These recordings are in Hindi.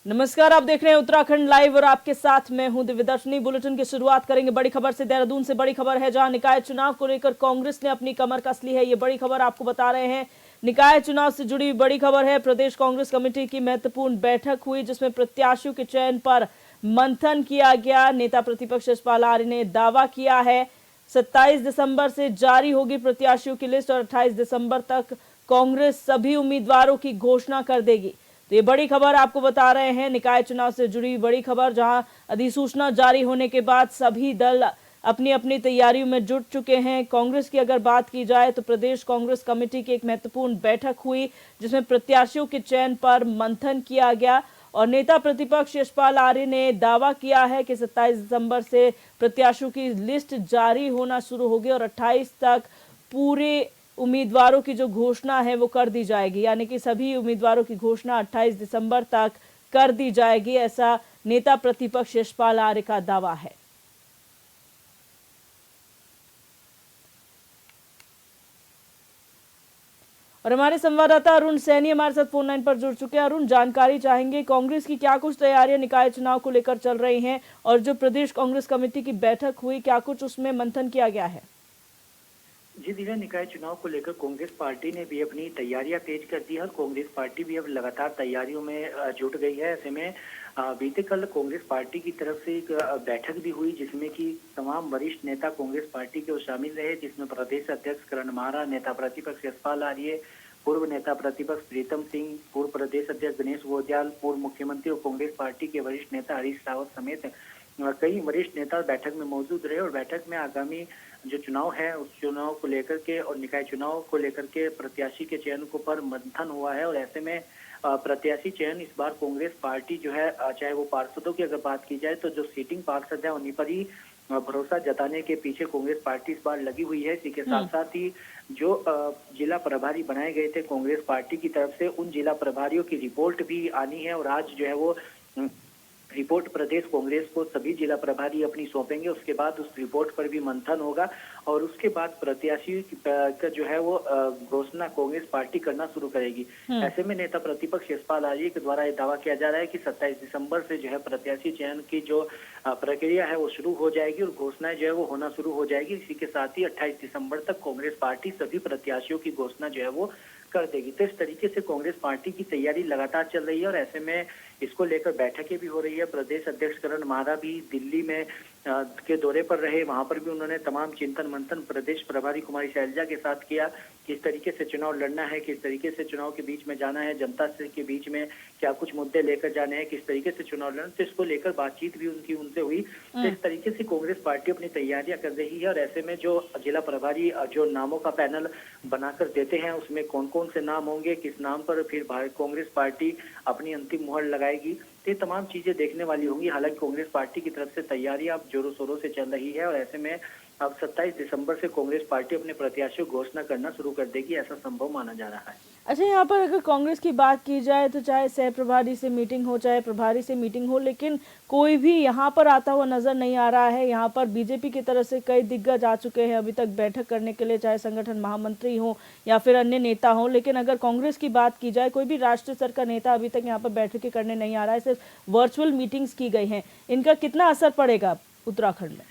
नमस्कार, आप देख रहे हैं उत्तराखंड लाइव और आपके साथ मैं हूं दिव्यदर्शनी। बुलेटिन की शुरुआत करेंगे बड़ी खबर से। देहरादून से बड़ी खबर है, जहां निकाय चुनाव को लेकर कांग्रेस ने अपनी कमर कस ली है। ये बड़ी खबर आपको बता रहे हैं। निकाय चुनाव से जुड़ी बड़ी खबर है। प्रदेश कांग्रेस कमेटी की महत्वपूर्ण बैठक हुई, जिसमें प्रत्याशियों के चयन पर मंथन किया गया। नेता प्रतिपक्ष यशपाल आर्य ने दावा किया है 27 दिसंबर से जारी होगी प्रत्याशियों की लिस्ट और 28 दिसंबर तक कांग्रेस सभी उम्मीदवारों की घोषणा कर देगी। तो ये बड़ी खबर आपको बता रहे हैं, निकाय चुनाव से जुड़ी बड़ी खबर, जहां अधिसूचना जारी होने के बाद सभी दल अपनी अपनी तैयारियों में जुट चुके हैं। कांग्रेस की अगर बात की जाए तो प्रदेश कांग्रेस कमेटी की एक महत्वपूर्ण बैठक हुई, जिसमें प्रत्याशियों के चयन पर मंथन किया गया और नेता प्रतिपक्ष यशपाल आर्य ने दावा किया है कि 27 दिसंबर से प्रत्याशियों की लिस्ट जारी होना शुरू होगी और 28 तक पूरे उम्मीदवारों की जो घोषणा है वो कर दी जाएगी। यानी कि सभी उम्मीदवारों की घोषणा 28 दिसंबर तक कर दी जाएगी, ऐसा नेता प्रतिपक्ष यशपाल आर्य का दावा है। और हमारे संवाददाता अरुण सैनी हमारे साथ फोन लाइन पर जुड़ चुके हैं। अरुण, जानकारी चाहेंगे कांग्रेस की क्या कुछ तैयारियां निकाय चुनाव को लेकर चल रही हैं और जो प्रदेश कांग्रेस कमेटी की बैठक हुई, क्या कुछ उसमें मंथन किया गया है? जी दिव्या, निकाय चुनाव को लेकर कांग्रेस पार्टी ने भी अपनी तैयारियां तेज कर दी है और कांग्रेस पार्टी भी अब लगातार तैयारियों में जुट गई है। ऐसे में बीते कल कांग्रेस पार्टी की तरफ से एक बैठक भी हुई, जिसमें कि तमाम वरिष्ठ नेता कांग्रेस पार्टी के शामिल रहे, जिसमें प्रदेश अध्यक्ष करण मारा, नेता प्रतिपक्ष यशपाल आर्य, पूर्व नेता प्रतिपक्ष प्रीतम सिंह, पूर्व प्रदेश अध्यक्ष गणेश गोदियाल, पूर्व मुख्यमंत्री और कांग्रेस पार्टी के वरिष्ठ नेता हरीश रावत समेत कई वरिष्ठ नेता बैठक में मौजूद रहे और बैठक में आगामी जो चुनाव है उस चुनाव को लेकर के और निकाय चुनाव को लेकर के प्रत्याशी के चयन को पर मंथन हुआ है। और ऐसे में प्रत्याशी चयन इस बार कांग्रेस पार्टी जो है, चाहे वो पार्षदों की अगर बात की जाए तो जो सीटिंग पार्षद है उन्हीं पर ही भरोसा जताने के पीछे कांग्रेस पार्टी इस बार लगी हुई है। इसी के साथ साथ ही जो जिला प्रभारी बनाए गए थे कांग्रेस पार्टी की तरफ से, उन जिला प्रभारियों की रिपोर्ट भी आनी है और आज जो है वो रिपोर्ट प्रदेश कांग्रेस को सभी जिला प्रभारी अपनी सौंपेंगे। उसके बाद उस रिपोर्ट पर भी मंथन होगा और उसके बाद प्रत्याशी का जो है वो घोषणा कांग्रेस पार्टी करना शुरू करेगी। ऐसे में नेता प्रतिपक्ष यशपाल आर्य के द्वारा यह दावा किया जा रहा है कि 27 दिसंबर से जो है प्रत्याशी चयन की जो प्रक्रिया है वो शुरू हो जाएगी और घोषणाएं जो है वो होना शुरू हो जाएगी। इसी के साथ ही 28 दिसंबर तक कांग्रेस पार्टी सभी प्रत्याशियों की घोषणा जो है वो कर देगी। तो इस तरीके से कांग्रेस पार्टी की तैयारी लगातार चल रही है और ऐसे में इसको लेकर बैठकें भी हो रही है। प्रदेश अध्यक्ष करण मारा भी दिल्ली में के दौरे पर रहे, वहां पर भी उन्होंने तमाम चिंतन मंथन प्रदेश प्रभारी कुमारी शैलजा के साथ किया। किस तरीके से चुनाव लड़ना है, किस तरीके से चुनाव के बीच में जाना है, जनता से के बीच में क्या कुछ मुद्दे लेकर जाने हैं, किस तरीके से चुनाव लड़ना, तो इसको लेकर बातचीत भी उनसे हुई। तो इस तरीके से कांग्रेस पार्टी अपनी तैयारियां कर रही है और ऐसे में जो जिला प्रभारी जो नामों का पैनल बनाकर देते हैं उसमें कौन कौन से नाम होंगे, किस नाम पर फिर कांग्रेस पार्टी अपनी अंतिम मुहर लगाएगी, ये तमाम चीजें देखने वाली होंगी। हालांकि कांग्रेस पार्टी की तरफ से तैयारियां अब जोरों शोरों से चल रही है और ऐसे में अब 27 दिसंबर से कांग्रेस पार्टी अपने प्रत्याशियों की घोषणा करना शुरू कर देगी, ऐसा संभव माना जा रहा है। अच्छा, यहाँ पर अगर कांग्रेस की बात की जाए तो चाहे सह प्रभारी से मीटिंग हो, चाहे प्रभारी से मीटिंग हो, लेकिन कोई भी यहाँ पर आता हुआ नजर नहीं आ रहा है। यहाँ पर बीजेपी की तरफ से कई दिग्गज आ चुके हैं अभी तक बैठक करने के लिए, चाहे संगठन महामंत्री हो या फिर अन्य नेता हो। लेकिन अगर कांग्रेस की बात की जाए, कोई भी राष्ट्रीय स्तर का नेता अभी तक यहाँ पर बैठकें करने नहीं आ रहा है, सिर्फ वर्चुअल मीटिंग्स की गई हैं। इनका कितना असर पड़ेगा उत्तराखंड में?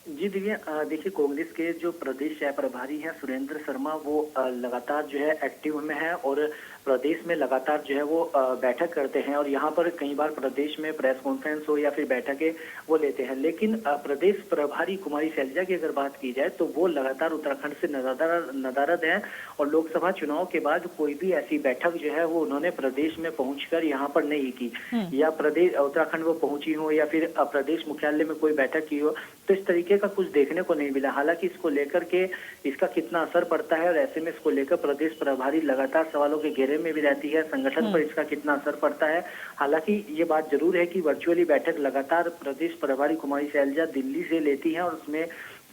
जी दिव्या, देखिए कांग्रेस के जो प्रदेश सह प्रभारी हैं सुरेंद्र शर्मा, वो लगातार जो है एक्टिव में है और प्रदेश में लगातार जो है वो बैठक करते हैं और यहाँ पर कई बार प्रदेश में प्रेस कॉन्फ्रेंस हो या फिर बैठकें वो लेते हैं। लेकिन प्रदेश प्रभारी कुमारी शैलजा की अगर बात की जाए तो वो लगातार उत्तराखंड से नदारद हैं और लोकसभा चुनाव के बाद कोई भी ऐसी बैठक जो है वो उन्होंने प्रदेश में पहुंचकर यहाँ पर नहीं की, या प्रदेश उत्तराखंड वो पहुंची हो या फिर प्रदेश मुख्यालय में कोई बैठक की हो, तो इस तरीके का कुछ देखने को नहीं मिला। हालांकि इसको लेकर के इसका कितना असर पड़ता है और ऐसे में इसको लेकर प्रदेश प्रभारी लगातार सवालों के घेरे में भी रहती है, संगठन पर इसका कितना असर पड़ता है। हालांकि ये बात जरूर है कि वर्चुअली बैठक लगातार प्रदेश प्रभारी कुमारी शैलजा दिल्ली से लेती है और उसमें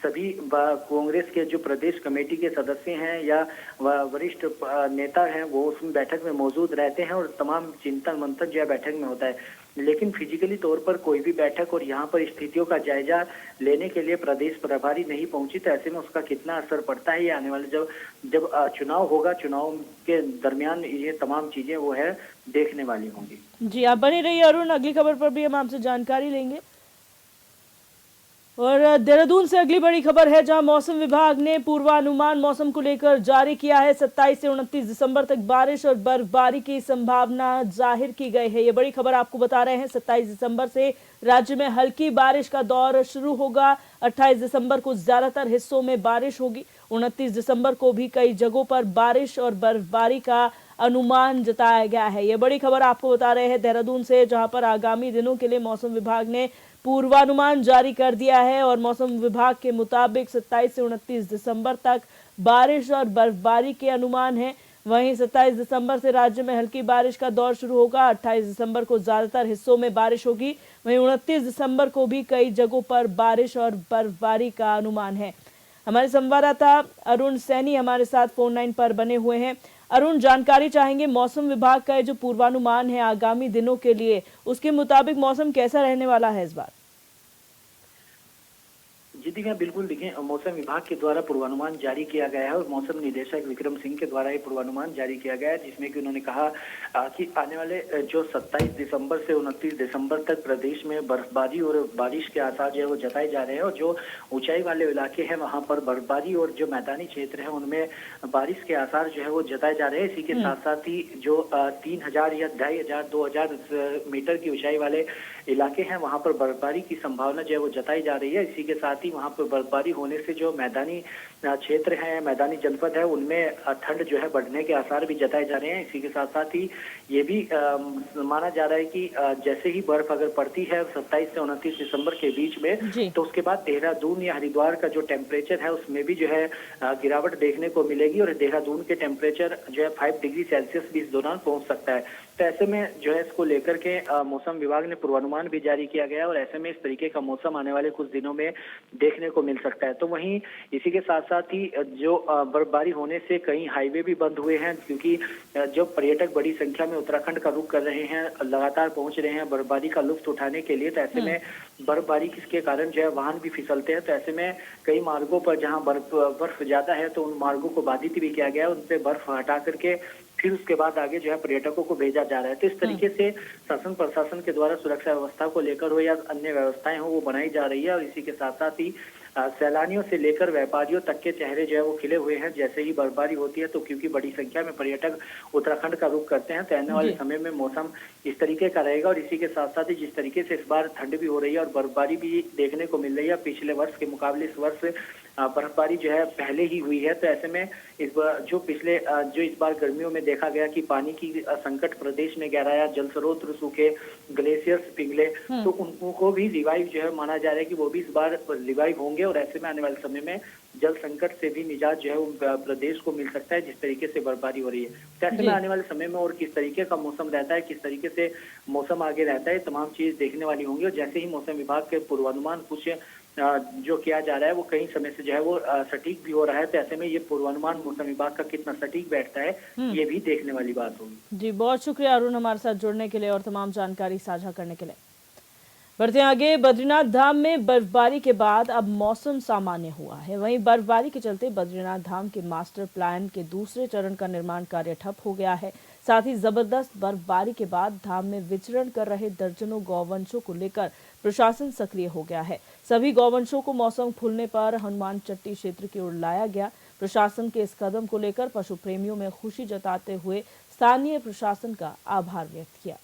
सभी कांग्रेस के जो प्रदेश कमेटी के सदस्य हैं या वरिष्ठ नेता हैं वो उस बैठक में मौजूद रहते हैं और तमाम चिंतन मंथन जो है बैठक में होता है। लेकिन फिजिकली तौर पर कोई भी बैठक और यहाँ पर स्थितियों का जायजा लेने के लिए प्रदेश प्रभारी नहीं पहुंची, तो ऐसे में उसका कितना असर पड़ता है ये आने वाले जब चुनाव होगा, चुनाव के दरमियान ये तमाम चीजें वो है देखने वाली होंगी। जी आप बने रहिए अरुण, अगली खबर पर भी हम आपसे जानकारी लेंगे। और देहरादून से अगली बड़ी खबर है जहां मौसम विभाग ने पूर्वानुमान मौसम को लेकर जारी किया है। 27 से 29 दिसंबर तक बारिश और बर्फबारी की संभावना जाहिर की गई है। ये बड़ी खबर आपको बता रहे हैं। 27 दिसंबर से राज्य में हल्की बारिश का दौर शुरू होगा। 28 दिसंबर को ज्यादातर हिस्सों में बारिश होगी। 29 दिसंबर को भी कई जगहों पर बारिश और बर्फबारी का अनुमान जताया गया है। ये बड़ी खबर आपको बता रहे हैं देहरादून से, जहां पर आगामी दिनों के लिए मौसम विभाग ने पूर्वानुमान जारी कर दिया है और मौसम विभाग के मुताबिक 27 से 29 दिसंबर तक बारिश और बर्फबारी के अनुमान है। वहीं 27 दिसंबर से राज्य में हल्की बारिश का दौर शुरू होगा। 28 दिसंबर को ज्यादातर हिस्सों में बारिश होगी। वहीं 29 दिसंबर को भी कई जगहों पर बारिश और बर्फबारी का अनुमान है। हमारे संवाददाता अरुण सैनी हमारे साथ फोन लाइन पर बने हुए हैं। अरुण, जानकारी चाहेंगे मौसम विभाग का जो पूर्वानुमान है आगामी दिनों के लिए, उसके मुताबिक मौसम कैसा रहने वाला है इस बार? जी दिव्या, बिल्कुल देखिए, मौसम विभाग के द्वारा पूर्वानुमान जारी किया गया है और मौसम निदेशक विक्रम सिंह के द्वारा ये पूर्वानुमान जारी किया गया है, जिसमें कि उन्होंने कहा कि आने वाले जो 27 दिसंबर से 29 दिसंबर तक प्रदेश में बर्फबारी और बारिश के आसार जो है वो जताए जा रहे हैं और जो ऊंचाई वाले इलाके हैं वहां पर बर्फबारी और जो मैदानी क्षेत्र है उनमें बारिश के आसार जो है वो जताए जा रहे हैं। इसी के साथ साथ ही जो 3000 या 2500 2000 मीटर की ऊंचाई वाले इलाके हैं वहां पर बर्फबारी की संभावना जो है वो जताई जा रही है। इसी के साथ ही वहां पर बर्फबारी होने से जो मैदानी क्षेत्र है, मैदानी जनपद है, उनमें ठंड जो है बढ़ने के आसार भी जताए जा रहे हैं। इसी के साथ साथ ही ये भी माना जा रहा है कि जैसे ही बर्फ अगर पड़ती है 27 से 29 दिसंबर के बीच में, तो उसके बाद देहरादून या हरिद्वार का जो टेम्परेचर है उसमें भी जो है गिरावट देखने को मिलेगी और देहरादून के टेम्परेचर जो है 5 डिग्री सेल्सियस भी इस दौरान पहुंच सकता है। तो ऐसे में जो है इसको लेकर के मौसम विभाग ने पूर्वानुमान भी जारी किया गया और ऐसे में इस तरीके का मौसम आने वाले कुछ दिनों में देखने को मिल सकता है। तो वहीं इसी के साथ साथ ही जो बर्फबारी होने से कई हाईवे भी बंद हुए हैं, क्योंकि जो पर्यटक बड़ी संख्या में उत्तराखंड का रुख कर रहे हैं, लगातार पहुंच रहे हैं बर्फबारी का लुत्फ उठाने के लिए। तो ऐसे में बर्फबारी के कारण जो है वाहन भी फिसलते हैं। तो ऐसे में कई मार्गों पर जहां बर्फ ज्यादा है तो उन मार्गों को बाधित भी किया गया है, उन पे बर्फ हटा करके फिर उसके बाद आगे जो है पर्यटकों को भेजा जा रहा है। तो इस तरीके से शासन प्रशासन के द्वारा सुरक्षा व्यवस्था को लेकर हो या अन्य व्यवस्थाएं हो वो बनाई जा रही है और इसी के साथ साथ ही सैलानियों से लेकर व्यापारियों तक के चेहरे जो है वो खिले हुए हैं। जैसे ही बर्फबारी होती है तो क्योंकि बड़ी संख्या में पर्यटक उत्तराखंड का रुख करते हैं, तो आने वाले समय में मौसम इस तरीके का रहेगा और इसी के साथ साथ ही जिस तरीके से इस बार ठंड भी हो रही है और बर्फबारी भी देखने को मिल रही है, पिछले वर्ष के मुकाबले इस वर्ष बर्फबारी जो है पहले ही हुई है। तो ऐसे में इस बार जो इस बार गर्मियों में देखा गया कि पानी की संकट प्रदेश में गहराया, जल स्रोत सूखे, ग्लेशियर्स पिघले, तो उनको भी रिवाइव जो है माना जा रहा है कि वो भी इस बार रिवाइव होंगे और ऐसे में आने वाले समय में जल संकट से भी निजात जो है प्रदेश को मिल सकता है, जिस तरीके से बर्फबारी हो रही है। तो ऐसे में आने वाले समय में और किस तरीके का मौसम रहता है, किस तरीके से मौसम आगे रहता है, तमाम चीज देखने वाली होंगी। और जैसे ही मौसम विभाग के पूर्वानुमान कुछ जो किया जा रहा है वो कई समय से जो है वो सटीक भी हो रहा है। तो ऐसे में ये पूर्वानुमान मौसम विभाग का कितना सटीक बैठता है ये भी देखने वाली बात होगी। जी बहुत शुक्रिया अरुण हमारे साथ जुड़ने के लिए और तमाम जानकारी साझा करने के लिए। बढ़ते हैं आगे। बद्रीनाथ धाम में बर्फबारी के बाद अब मौसम सामान्य हुआ है। वहीं बर्फबारी के चलते बद्रीनाथ धाम के मास्टर प्लान के दूसरे चरण का निर्माण कार्य ठप हो गया है। साथ ही जबरदस्त बर्फबारी के बाद धाम में विचरण कर रहे दर्जनों गौवंशों को लेकर प्रशासन सक्रिय हो गया है। सभी गौवंशों को मौसम खुलने पर हनुमान चट्टी क्षेत्र की ओर लाया गया। प्रशासन के इस कदम को लेकर पशु प्रेमियों में खुशी जताते हुए स्थानीय प्रशासन का आभार व्यक्त किया।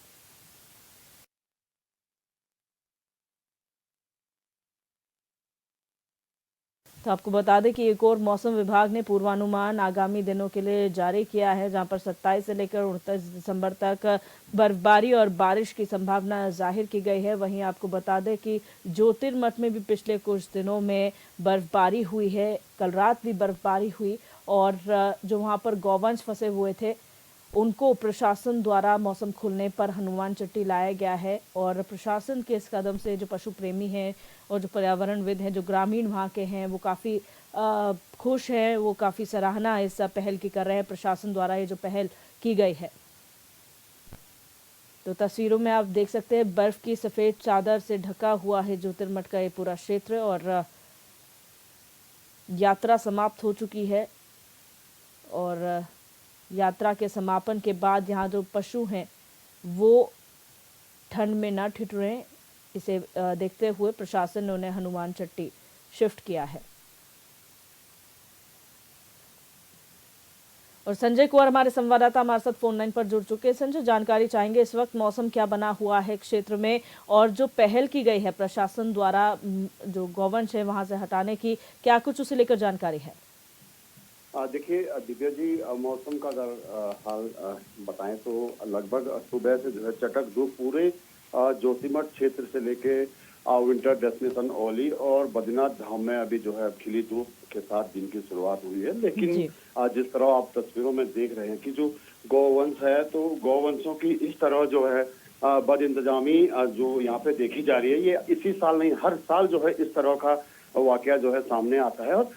तो आपको बता दें कि एक और मौसम विभाग ने पूर्वानुमान आगामी दिनों के लिए जारी किया है, जहां पर 27 से लेकर 29 दिसंबर तक बर्फबारी और बारिश की संभावना जाहिर की गई है। वहीं आपको बता दें कि ज्योतिर्मठ में भी पिछले कुछ दिनों में बर्फबारी हुई है। कल रात भी बर्फबारी हुई और जो वहां पर गौवंश फंसे हुए थे उनको प्रशासन द्वारा मौसम खुलने पर हनुमान चट्टी लाया गया है। और प्रशासन के इस कदम से जो पशु प्रेमी हैं और जो पर्यावरणविद हैं, जो ग्रामीण वहाँ के हैं, वो काफ़ी खुश हैं, वो काफ़ी सराहना इस पहल की कर रहे हैं। प्रशासन द्वारा ये जो पहल की गई है, तो तस्वीरों में आप देख सकते हैं बर्फ की सफ़ेद चादर से ढका हुआ है ज्योतिर्मठ का ये पूरा क्षेत्र। और यात्रा समाप्त हो चुकी है और यात्रा के समापन के बाद यहाँ जो पशु हैं वो ठंड में न ठिठुरें, इसे देखते हुए प्रशासन ने उन्हें हनुमान चट्टी शिफ्ट किया है। और संजय कुमार हमारे संवाददाता हमारे साथ फोन लाइन पर जुड़ चुके हैं। संजय, जानकारी चाहेंगे इस वक्त मौसम क्या बना हुआ है क्षेत्र में, और जो पहल की गई है प्रशासन द्वारा जो गौवंश है वहां से हटाने की, क्या कुछ उसे लेकर जानकारी है? देखिए दिव्या जी, मौसम का अगर हाल बताएं तो लगभग सुबह से जो है चटक धूप पूरे जोशीमठ क्षेत्र से लेके विंटर डेस्टिनेशन औली और बद्रीनाथ धाम में अभी जो है खिली धूप के साथ दिन की शुरुआत हुई है। लेकिन जिस तरह आप तस्वीरों में देख रहे हैं कि जो गौवंश है, तो गौवंशों की इस तरह जो है बद इंतजामी जो यहाँ पे देखी जा रही है, ये इसी साल नहीं हर साल जो है इस तरह का वाकया जो है सामने आता है। और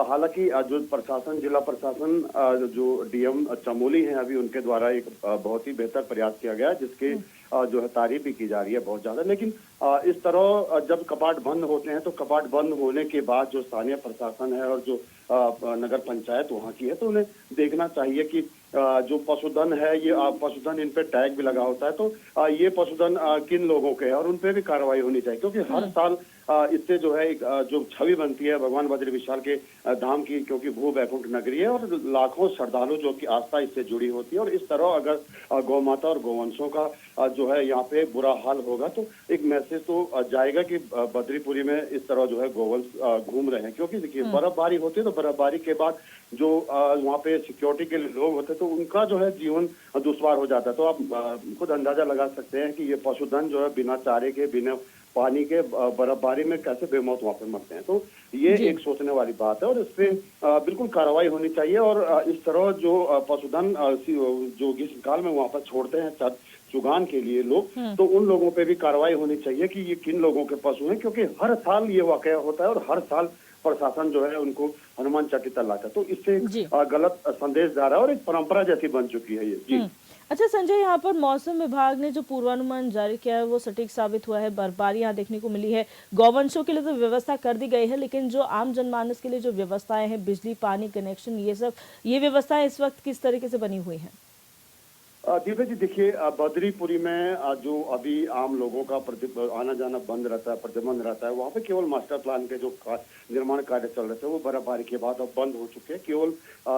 हालांकि जो प्रशासन, जिला प्रशासन, जो डीएम चमोली हैं, अभी उनके द्वारा एक बहुत ही बेहतर प्रयास किया गया, जिसके जो है तारीफ भी की जा रही है बहुत ज्यादा। लेकिन इस तरह जब कपाट बंद होते हैं तो कपाट बंद होने के बाद जो स्थानीय प्रशासन है और जो नगर पंचायत वहाँ की है, तो उन्हें देखना चाहिए कि जो पशुधन है, ये पशुधन, इन पे टैग भी लगा होता है, तो ये पशुधन किन लोगों के है और उन पे भी कार्रवाई होनी चाहिए। क्योंकि हर साल इससे जो है एक जो छवि बनती है भगवान बद्री विशाल के धाम की, क्योंकि भू वैकुंठ नगरी है और लाखों श्रद्धालु जो की आस्था इससे जुड़ी होती है। और इस तरह अगर गौ माता और गौवंशों का जो है यहाँ पे बुरा हाल होगा तो एक मैसेज तो जाएगा कि बद्रीपुरी में इस तरह जो है गौवंश घूम रहे हैं। क्योंकि देखिए बर्फबारी होती है तो बर्फबारी के बाद जो वहाँ पे सिक्योरिटी के लोग होते हैं तो उनका जो है जीवन दुश्वार हो जाता है। तो आप खुद अंदाजा लगा सकते हैं कि ये पशुधन जो है बिना चारे के, बिना पानी के बर्फबारी में कैसे बेमौत वहाँ पे मरते हैं। तो ये एक सोचने वाली बात है और इस पे बिल्कुल कार्रवाई होनी चाहिए। और इस तरह जो पशुधन जो ग्रीष्मकाल में वहाँ पर छोड़ते हैं चुगान के लिए लोग, तो उन लोगों पे भी कार्रवाई होनी चाहिए कि ये किन लोगों के पशु हैं। क्योंकि हर साल ये वाकया होता है और हर साल प्रशासन जो है उनको हनुमान चट्टी तलाता है, तो इससे गलत संदेश जा रहा है और एक परंपरा जैसी बन चुकी है ये। जी अच्छा संजय, यहाँ पर मौसम विभाग ने जो पूर्वानुमान जारी किया है वो सटीक साबित हुआ है। बर्फबारी यहाँ देखने को मिली है। गौवंशों के लिए तो व्यवस्था कर दी गई है, लेकिन जो आम जनमानस के लिए जो व्यवस्थाएं हैं, बिजली, पानी कनेक्शन, ये व्यवस्थाएं इस वक्त किस तरीके से बनी हुई हैं? दिव्या जी, देखिए बद्रीपुरी में जो अभी आम लोगों का आना जाना बंद रहता है, प्रतिबंध रहता है, वहाँ पे केवल मास्टर प्लान के जो निर्माण कार्य चल रहे थे वो बर्फबारी के बाद अब बंद हो चुके हैं। केवल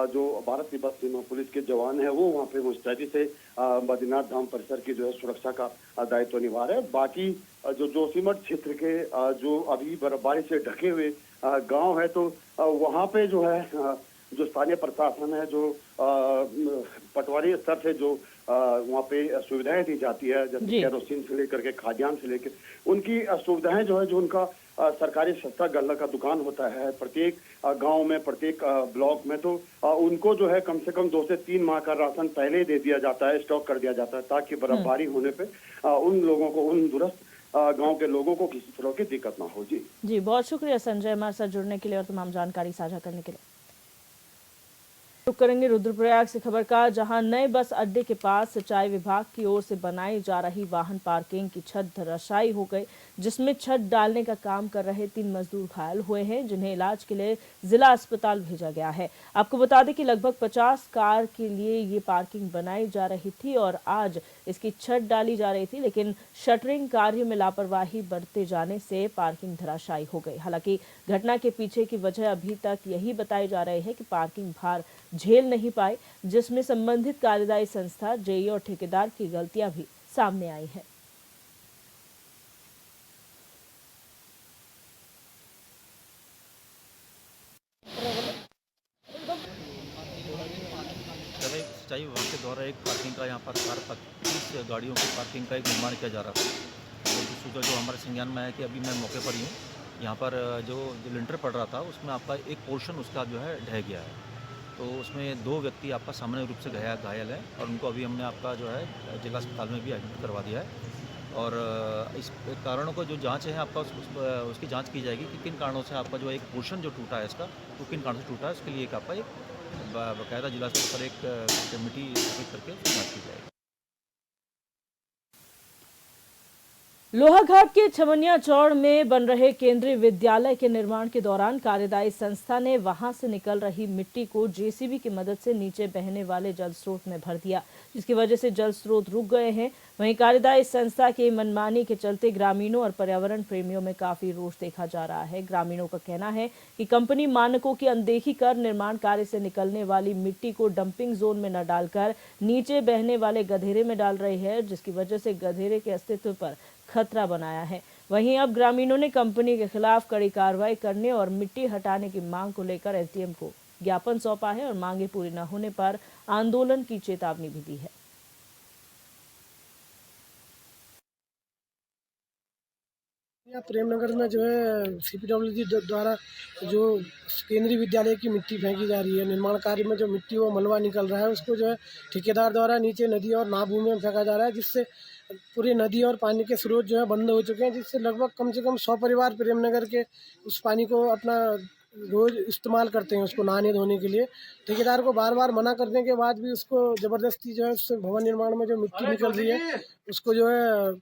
जो भारत तिब्बत सीमा पुलिस के जवान है वो वहाँ पे मुस्तैदी से बद्रीनाथ धाम परिसर की जो है सुरक्षा का दायित्व निभा रहे हैं। बाकी जो जोशीमठ क्षेत्र के जो अभी बर्फबारी से ढके हुए गाँव है, तो वहाँ पे जो है जो स्थानीय प्रशासन है, जो पटवारी स्तर से जो वहाँ पे सुविधाएं दी जाती है, जैसे केरोसिन से लेकर के खाद्यान्न से लेकर उनकी सुविधाएं जो है, जो उनका सरकारी सस्ता गल्ला का दुकान होता है प्रत्येक गांव में, प्रत्येक ब्लॉक में, तो उनको जो है कम से कम 2 से 3 माह का राशन पहले ही दे दिया जाता है, स्टॉक कर दिया जाता है, ताकि बर्फबारी होने पे उन लोगों को, उन दूरस्थ गांव के लोगों को किसी तरह की दिक्कत ना हो। जी बहुत शुक्रिया संजय हमारे साथ जुड़ने के लिए और तमाम जानकारी साझा करने के लिए। रुक करेंगे रुद्रप्रयाग से खबर का, जहां नए बस अड्डे के पास सिंचाई विभाग की ओर से बनाई जा रही वाहन पार्किंग की छत धराशायी हो गई, जिसमें छत डालने का काम कर रहे 3 मजदूर घायल हुए हैं, जिन्हें इलाज के लिए जिला अस्पताल भेजा गया है। आपको बता दें कि लगभग 50 कार के लिए ये पार्किंग बनाई जा रही थी और आज इसकी छत डाली जा रही थी, लेकिन शटरिंग कार्य में लापरवाही बरते जाने से पार्किंग धराशायी हो गई। हालांकि घटना के पीछे की वजह अभी तक यही बताई जा रही है कि पार्किंग भार झेल नहीं पाए, जिसमें संबंधित कार्यदायी संस्था, जेई और ठेकेदार की गलतियां भी सामने आई है। सिंचाई विभाग के द्वारा एक पार्किंग का यहाँ पर 30 गाड़ियों की पार्किंग का एक निर्माण किया जा रहा था। तो सूचना जो हमारे संज्ञान में है कि अभी मैं मौके पर ही हूँ। यहाँ पर जो लिंटर पड़ रहा था उसमें आपका एक पोर्शन उसका जो है ढह गया है। तो उसमें 2 व्यक्ति आपका सामान्य रूप से घायल हैं और उनको अभी हमने आपका जो है जिला अस्पताल में भी एडमिट करवा दिया है। और इस कारणों को जो जांच है आपका उसकी जांच की जाएगी कि किन कारणों से आपका जो एक पोर्शन जो टूटा है इसका, वो किन कारणों से टूटा है, उसके लिए एक आपका एक बाकायदा जिला स्तर पर एक कमेटी गठित करके जांच की जाएगी। लोहाघाट के छमनिया चौड़ में बन रहे केंद्रीय विद्यालय के निर्माण के दौरान कार्यदायी संस्था ने वहां से निकल रही मिट्टी को जेसीबी की मदद से नीचे बहने वाले जल स्रोत में भर दिया, जिसकी वजह से जल स्रोत रुक गए हैं। वहीं कार्यदायी संस्था की मनमानी के चलते ग्रामीणों और पर्यावरण प्रेमियों में काफी रोष देखा जा रहा है। ग्रामीणों का कहना है कि कंपनी मानकों की अनदेखी कर निर्माण कार्य से निकलने वाली मिट्टी को डंपिंग जोन में न डालकर नीचे बहने वाले गधेरे में डाल रही है, जिसकी वजह से गधेरे के अस्तित्व पर खतरा बनाया है। वहीं अब ग्रामीणों ने कंपनी के खिलाफ कड़ी कार्रवाई करने और मिट्टी हटाने की मांग को लेकर एसडीएम को ज्ञापन सौंपा है और मांगे पूरी न होने पर आंदोलन की चेतावनी भी दी है। प्रेमनगर में जो है सीपीडब्ल्यूडी द्वारा जो केंद्रीय विद्यालय की मिट्टी फेंकी जा रही है, निर्माण कार्य में जो मिट्टी वो मलबा निकल रहा है उसको जो है ठेकेदार द्वारा नीचे नदी और नाभूमि में फेंका जा रहा है, जिससे पूरी नदी और पानी के स्रोत जो है बंद हो चुके हैं, जिससे लगभग कम से कम 100 परिवार प्रेमनगर के उस पानी को अपना रोज इस्तेमाल करते हैं, उसको नहाने धोने के लिए। ठेकेदार को बार बार मना करने के बाद भी उसको ज़बरदस्ती जो है उससे भवन निर्माण में जो मिट्टी निकल रही है उसको जो है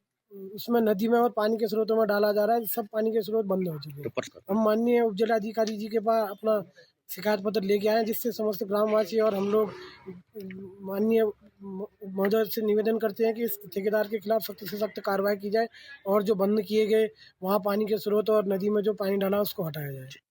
उसमें नदी में और पानी के स्रोतों में डाला जा रहा है। सब पानी के स्रोत बंद हो चुके हैं। हम माननीय उपजिलाधिकारी जी के पास अपना शिकायत पत्र लेके आए हैं, जिससे समस्त ग्रामवासी और हम लोग माननीय महोदय से निवेदन करते हैं कि इस ठेकेदार के खिलाफ सख्त से सख्त कार्रवाई की जाए और जो बंद किए गए वहाँ पानी के स्रोत और नदी में जो पानी डाला उसको हटाया जाए।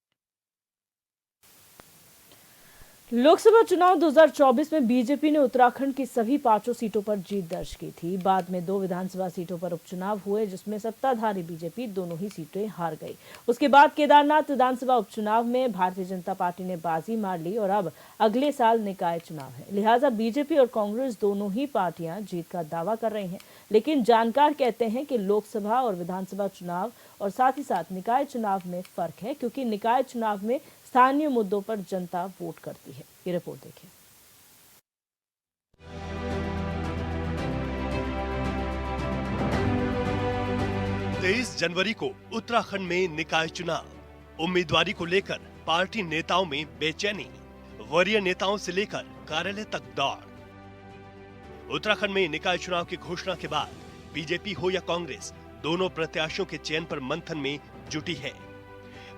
लोकसभा चुनाव 2024 में बीजेपी ने उत्तराखंड की सभी 5 सीटों पर जीत दर्ज की थी। बाद में 2 विधानसभा सीटों पर उपचुनाव हुए, जिसमें सत्ताधारी बीजेपी दोनों ही सीटें हार गई। उसके बाद केदारनाथ विधानसभा उपचुनाव में भारतीय जनता पार्टी ने बाजी मार ली और अब अगले साल निकाय चुनाव है, लिहाजा बीजेपी और कांग्रेस दोनों ही पार्टियां जीत का दावा कर रही हैं। लेकिन जानकार कहते हैं कि लोकसभा और विधानसभा चुनाव और साथ ही साथ निकाय चुनाव में फर्क है, क्योंकि निकाय चुनाव में स्थानीय मुद्दों पर जनता वोट करती है। ये रिपोर्ट देखिए। 23 जनवरी को उत्तराखंड में निकाय चुनाव। उम्मीदवारी को लेकर पार्टी नेताओं में बेचैनी, वरीय नेताओं से लेकर कार्यालय तक दौड़। उत्तराखंड में निकाय चुनाव की घोषणा के बाद बीजेपी हो या कांग्रेस, दोनों प्रत्याशियों के चयन पर मंथन में जुटी है।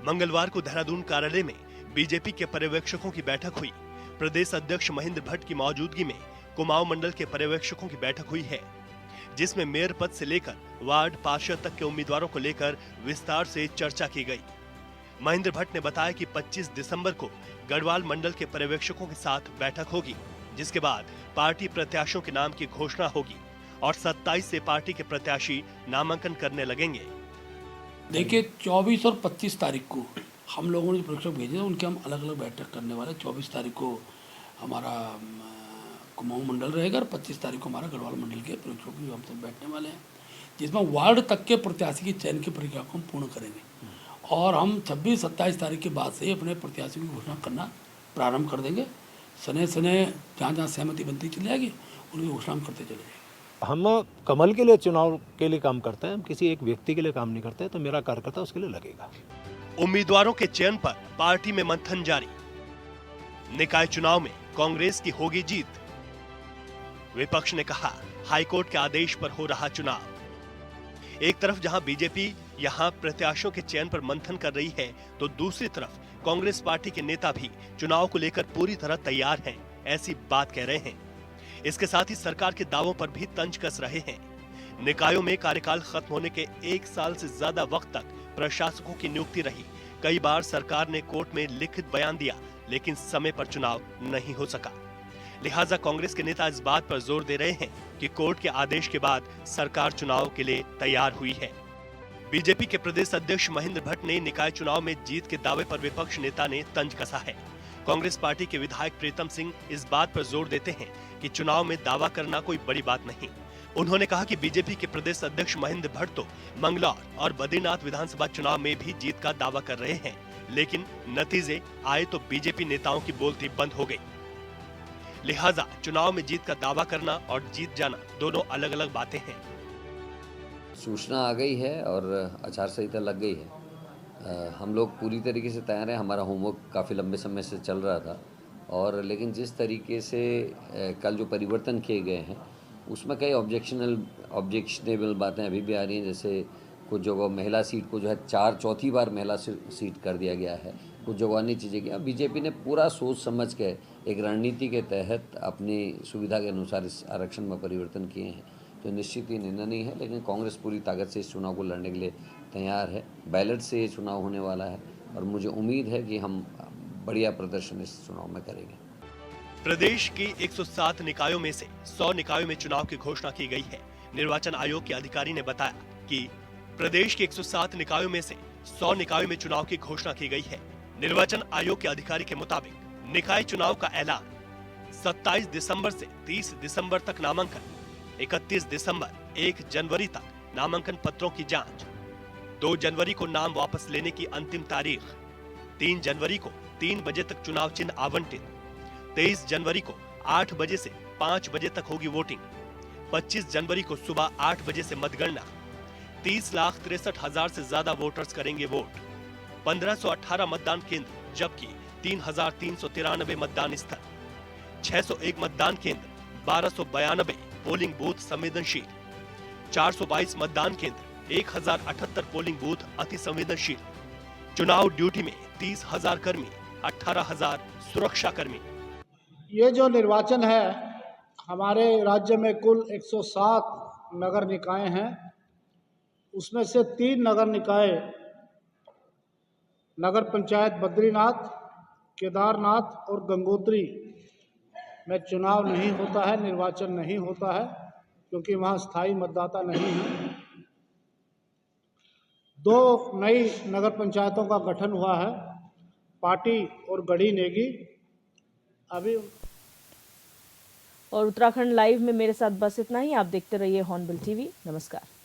मंगलवार को देहरादून कार्यालय में बीजेपी के पर्यवेक्षकों की बैठक हुई। प्रदेश अध्यक्ष महेंद्र भट्ट की मौजूदगी में कुमाऊं मंडल के पर्यवेक्षकों की बैठक हुई है, जिसमें मेयर पद से लेकर वार्ड पार्षद तक के उम्मीदवारों को लेकर विस्तार से चर्चा की गई। महेंद्र भट्ट ने बताया कि 25 दिसंबर को गढ़वाल मंडल के पर्यवेक्षकों के साथ बैठक होगी, जिसके बाद पार्टी प्रत्याशियों के नाम की घोषणा होगी और 27 से पार्टी के प्रत्याशी नामांकन करने लगेंगे। देखिए 24 और 25 तारीख को हम लोगों ने जो पर्यवेक्षक भेजे उनके हम अलग अलग बैठक करने वाले। 24 तारीख को हमारा कुमाऊं मंडल रहेगा और 25 तारीख को हमारा गढ़वाल मंडल के पर्यवेक्षकों की हम सब बैठने वाले हैं, जिसमें वार्ड तक के प्रत्याशी की चयन की प्रक्रिया को हम पूर्ण करेंगे और हम 26-27 तारीख के बाद से अपने प्रत्याशियों की घोषणा करना प्रारंभ कर देंगे। सने जहाँ जहाँ सहमति बनती चली जाएगी उनकी घोषणा हम करते चले जाएंगे। हम कमल के लिए, चुनाव के लिए काम करते हैं, हम किसी एक व्यक्ति के लिए काम नहीं करते, तो मेरा कार्यकर्ता उसके लिए लगेगा। उम्मीदवारों के चयन पर पार्टी में मंथन जारी। निकाय चुनाव में कांग्रेस की होगी जीत। विपक्ष ने कहा हाईकोर्ट के आदेश पर हो रहा चुनाव। एक तरफ जहां बीजेपी यहां प्रत्याशियों के चयन पर मंथन कर रही है, तो दूसरी तरफ कांग्रेस पार्टी के नेता भी चुनाव को लेकर पूरी तरह तैयार हैं, ऐसी बात कह रहे हैं। इसके साथ ही सरकार के दावों पर भी तंज कस रहे हैं। निकायों में कार्यकाल खत्म होने के 1 साल से ज्यादा वक्त तक प्रशासकों की नियुक्ति रही। कई बार सरकार ने कोर्ट में लिखित बयान दिया, लेकिन समय पर चुनाव नहीं हो सका। लिहाजा कांग्रेस के नेता इस बात पर जोर दे रहे हैं कि कोर्ट के आदेश के बाद सरकार चुनाव के लिए तैयार हुई है। बीजेपी के प्रदेश अध्यक्ष महेंद्र भट्ट ने निकाय चुनाव में जीत के दावे पर विपक्ष नेता ने तंज कसा है। कांग्रेस पार्टी के विधायक प्रीतम सिंह इस बात पर जोर देते हैं कि चुनाव में दावा करना कोई बड़ी बात नहीं। उन्होंने कहा कि बीजेपी के प्रदेश अध्यक्ष महेंद्र भट्ट तो मंगलौर और बद्रीनाथ विधानसभा चुनाव में भी जीत का दावा कर रहे हैं, लेकिन नतीजे आए तो बीजेपी नेताओं की बोलती बंद हो गई। लिहाजा चुनाव में जीत का दावा करना और जीत जाना दोनों अलग अलग बातें हैं। सूचना आ गई है और आचार संहिता लग गई है। हम लोग पूरी तरीके से तैयार हैं। हमारा होमवर्क काफ़ी लंबे समय से चल रहा था और लेकिन जिस तरीके से कल जो परिवर्तन किए गए हैं उसमें कई ऑब्जेक्शनेबल बातें अभी भी आ रही हैं। जैसे कुछ जगह महिला सीट को जो है चौथी बार महिला सीट कर दिया गया है, कुछ जगह अन्य चीज़ें की। बीजेपी ने पूरा सोच समझ के एक रणनीति के तहत अपनी सुविधा के अनुसार इस आरक्षण में परिवर्तन किए हैं, तो निश्चित ही निर्णय है। लेकिन कांग्रेस पूरी ताकत से इस चुनाव को लड़ने के लिए तैयार है। बैलेट से ये चुनाव होने वाला है और मुझे उम्मीद है कि हम बढ़िया प्रदर्शन इस चुनाव में करेंगे। प्रदेश की 107 निकायों में से 100 निकायों में चुनाव की घोषणा की गई है। निर्वाचन आयोग के अधिकारी ने बताया कि प्रदेश के 107 निकायों में से 100 निकायों में चुनाव की घोषणा की गई है। निर्वाचन आयोग के अधिकारी के मुताबिक निकाय चुनाव का ऐलान 27 दिसंबर से 30 दिसंबर तक नामांकन, 31 दिसंबर 1 जनवरी तक नामांकन पत्रों की जांच, 2 जनवरी को नाम वापस लेने की अंतिम तारीख, 3 जनवरी को 3 बजे तक चुनाव चिन्ह आवंटित, 23 जनवरी को 8 बजे से 5 बजे तक होगी वोटिंग, 25 जनवरी को सुबह 8 बजे से मतगणना, 30,63,000 से ज्यादा वोटर्स करेंगे वोट, 1518 मतदान केंद्र जबकि 3,393 मतदान स्थल, 601 मतदान केंद्र, 1292 पोलिंग बूथ संवेदनशील, 422 मतदान केंद्र, 1078 पोलिंग बूथ अति संवेदनशील। चुनाव ड्यूटी में 30,000 कर्मी, 18,000 सुरक्षा कर्मी। ये जो निर्वाचन है, हमारे राज्य में कुल 107 नगर निकाय हैं। उसमें से 3 नगर निकाय नगर पंचायत बद्रीनाथ, केदारनाथ और गंगोत्री में चुनाव नहीं होता है, निर्वाचन नहीं होता है, क्योंकि वहाँ स्थायी मतदाता नहीं है। 2 नई नगर पंचायतों का गठन हुआ है, पाटी और गढ़ी नेगी। अभी और उत्तराखंड लाइव में मेरे साथ बस इतना ही। आप देखते रहिए हॉर्नबिल टीवी। नमस्कार।